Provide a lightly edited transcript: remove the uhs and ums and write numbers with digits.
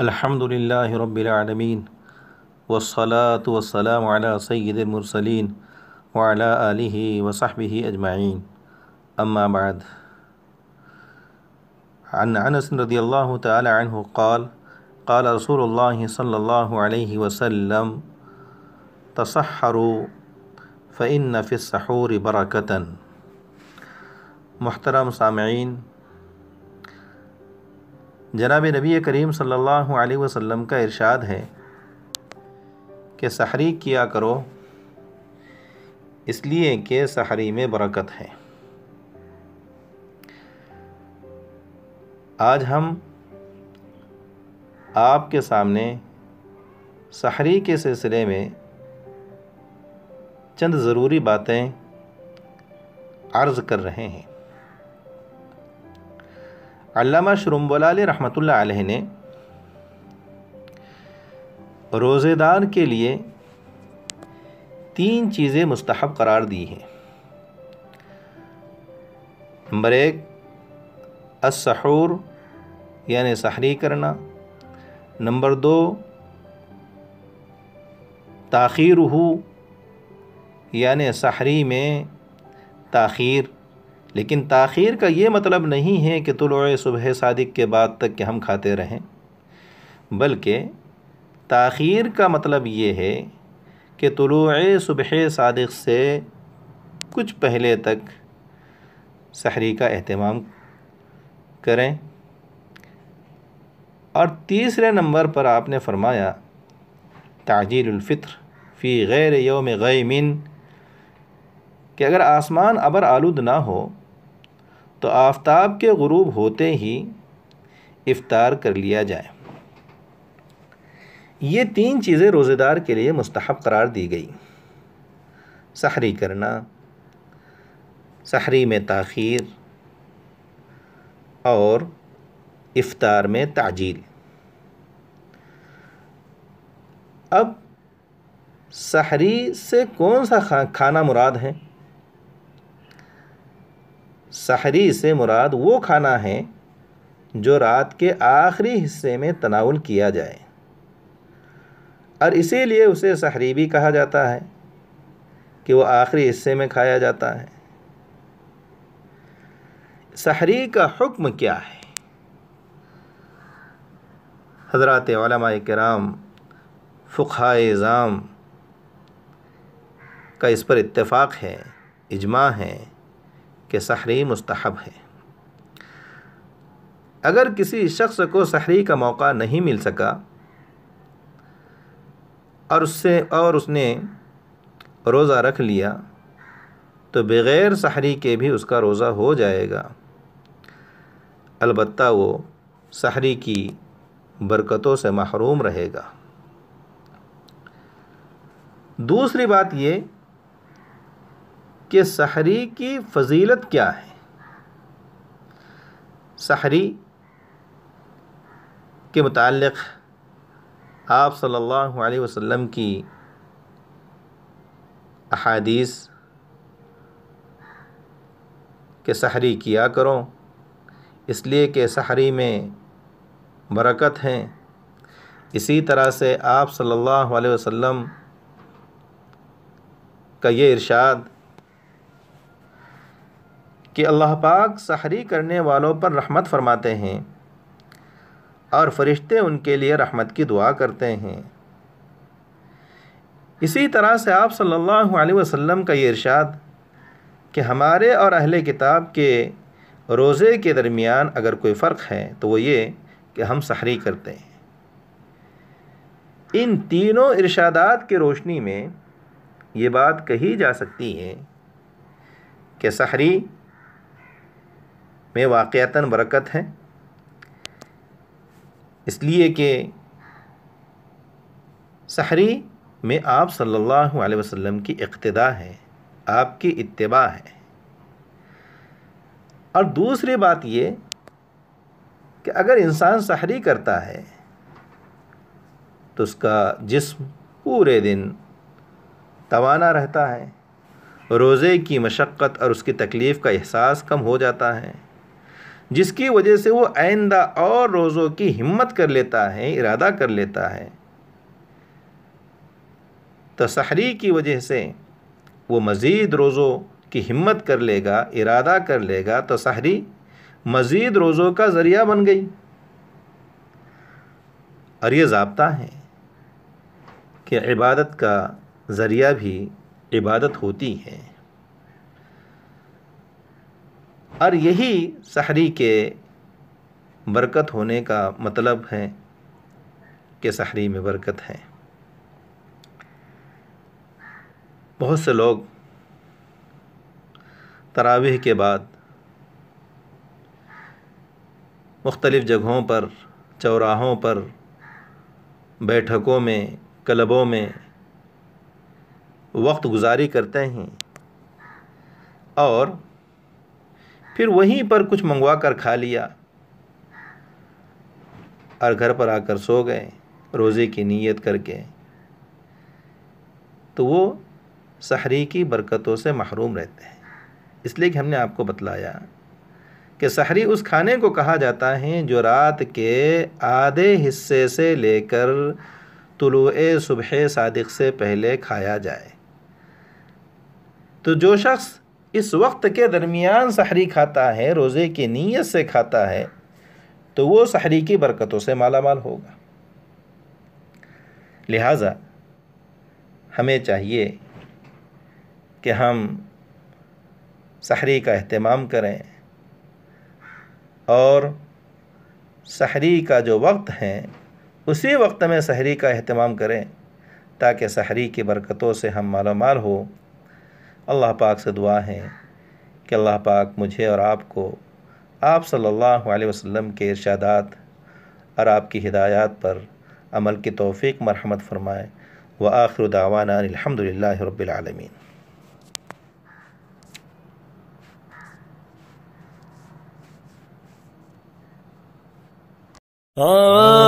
الحمد للہ رب العالمین والصلاة والسلام علی سید المرسلین وعلی آلہ وصحبہ اجمعین اما بعد عن انس رضی اللہ تعالی عنہ قال قال رسول اللہ صلی اللہ علیہ وسلم تصحروا فإن فی السحور برکۃ۔ محترم سامعین، جناب نبی کریم صلی اللہ علیہ وسلم کا ارشاد ہے کہ سحری کیا کرو، اس لیے کہ سحری میں برکت ہے۔ آج ہم آپ کے سامنے سحری کے سلسلے میں چند ضروری باتیں عرض کر رہے ہیں۔ علامہ شرمبولالی رحمۃ اللہ علیہ نے روزے دار کے لیے 3 چیزیں مستحب قرار دی ہیں۔ نمبر 1 السحور یعنی سحری کرنا، نمبر 2 تاخیرہ یعنی سحری میں تاخیر، لیکن تاخیر کا یہ مطلب نہیں ہے کہ طلوع صبح صادق کے بعد تک کہ ہم کھاتے رہیں، بلکہ تاخیر کا مطلب یہ ہے کہ طلوع صبح صادق سے کچھ پہلے تک سحری کا اہتمام کریں۔ اور تیسرے نمبر پر آپ نے فرمایا تعجیل الفطر فی غیر یوم غیم، کہ اگر آسمان ابر آلود نہ ہو تو آفتاب کے غروب ہوتے ہی افطار کر لیا جائے۔ یہ 3 چیزیں روزے دار کے لیے مستحب قرار دی گئی: سحری کرنا، سحری میں تاخیر، اور افطار میں تعجیل۔ اب سحری سے کون سا کھانا مراد ہے؟ سحری سے مراد وہ کھانا ہے جو رات کے آخری حصے میں تناول کیا جائے، اور اسی لیے اسے سحری بھی کہا جاتا ہے کہ وہ آخری حصے میں کھایا جاتا ہے۔ سحری کا حکم کیا ہے؟ حضرات علماء کرام، فقہائے اعظام کا اس پر اتفاق ہے، اجماع ہے کہ سحری مستحب ہے۔ اگر کسی شخص کو سحری کا موقع نہیں مل سکا اور اس نے روزہ رکھ لیا تو بغیر سحری کے بھی اس کا روزہ ہو جائے گا، البتہ وہ سحری کی برکتوں سے محروم رہے گا۔ دوسری بات یہ کہ سحری کی فضیلت کیا ہے۔ سحری کے متعلق آپ صلی اللہ علیہ وسلم کی احادیث کہ سحری کیا کرو اس لیے کہ سحری میں برکت ہے، اسی طرح سے آپ صلی اللہ علیہ وسلم کا یہ ارشاد کہ اللہ پاک سحری کرنے والوں پر رحمت فرماتے ہیں اور فرشتے ان کے لیے رحمت کی دعا کرتے ہیں۔ اسی طرح سے آپ صلی اللہ علیہ وسلم کا یہ ارشاد کہ ہمارے اور اہل کتاب کے روزے کے درمیان اگر کوئی فرق ہے تو وہ یہ کہ ہم سحری کرتے ہیں۔ ان تینوں ارشادات کی روشنی میں یہ بات کہی جا سکتی ہے کہ سحری میں واقعتاً برکت ہے، اس لیے کہ سحری میں آپ صلی اللہ علیہ وسلم کی اقتداء ہے، آپ کی اتباع ہے۔ اور دوسری بات یہ کہ اگر انسان سحری کرتا ہے تو اس کا جسم پورے دن توانا رہتا ہے، روزے کی مشقت اور اس کی تکلیف کا احساس کم ہو جاتا ہے، جس کی وجہ سے وہ آئندہ اور روزوں کی ہمت کر لیتا ہے، ارادہ کر لیتا ہے، تو سحری کی وجہ سے وہ مزید روزوں کی ہمت کر لے گا، ارادہ کر لے گا، تو سحری مزید روزوں کا ذریعہ بن گئی۔ اور یہ ضابطہ ہے کہ عبادت کا ذریعہ بھی عبادت ہوتی ہے، اور یہی سحری کے برکت ہونے کا مطلب ہے کہ سحری میں برکت ہے۔ بہت سے لوگ تراویح کے بعد مختلف جگہوں پر، چوراہوں پر، بیٹھکوں میں، کلبوں میں وقت گزاری کرتے ہیں، اور پھر وہیں پر کچھ منگوا کر کھا لیا اور گھر پر آ کر سو گئے روزے کی نیت کر کے، تو وہ سحری کی برکتوں سے محروم رہتے ہیں۔ اس لیے کہ ہم نے آپ کو بتلایا کہ سحری اس کھانے کو کہا جاتا ہے جو رات کے آدھے حصے سے لے کر طلوع صبح صادق سے پہلے کھایا جائے۔ تو جو شخص اس وقت کے درمیان سحری کھاتا ہے، روزے کی نیت سے کھاتا ہے، تو وہ سحری کی برکتوں سے مالا مال ہوگا۔ لہٰذا ہمیں چاہیے کہ ہم سحری کا اہتمام کریں، اور سحری کا جو وقت ہے اسی وقت میں سحری کا اہتمام کریں، تاکہ سحری کی برکتوں سے ہم مالا مال ہو۔ اللہ پاک سے دعا ہے کہ اللہ پاک مجھے اور آپ کو آپ صلی اللہ علیہ وسلم کے ارشادات اور آپ کی ہدایات پر عمل کی توفیق مرحمت فرمائے۔ وآخر دعوانا الحمد للہ رب العالمین۔ آ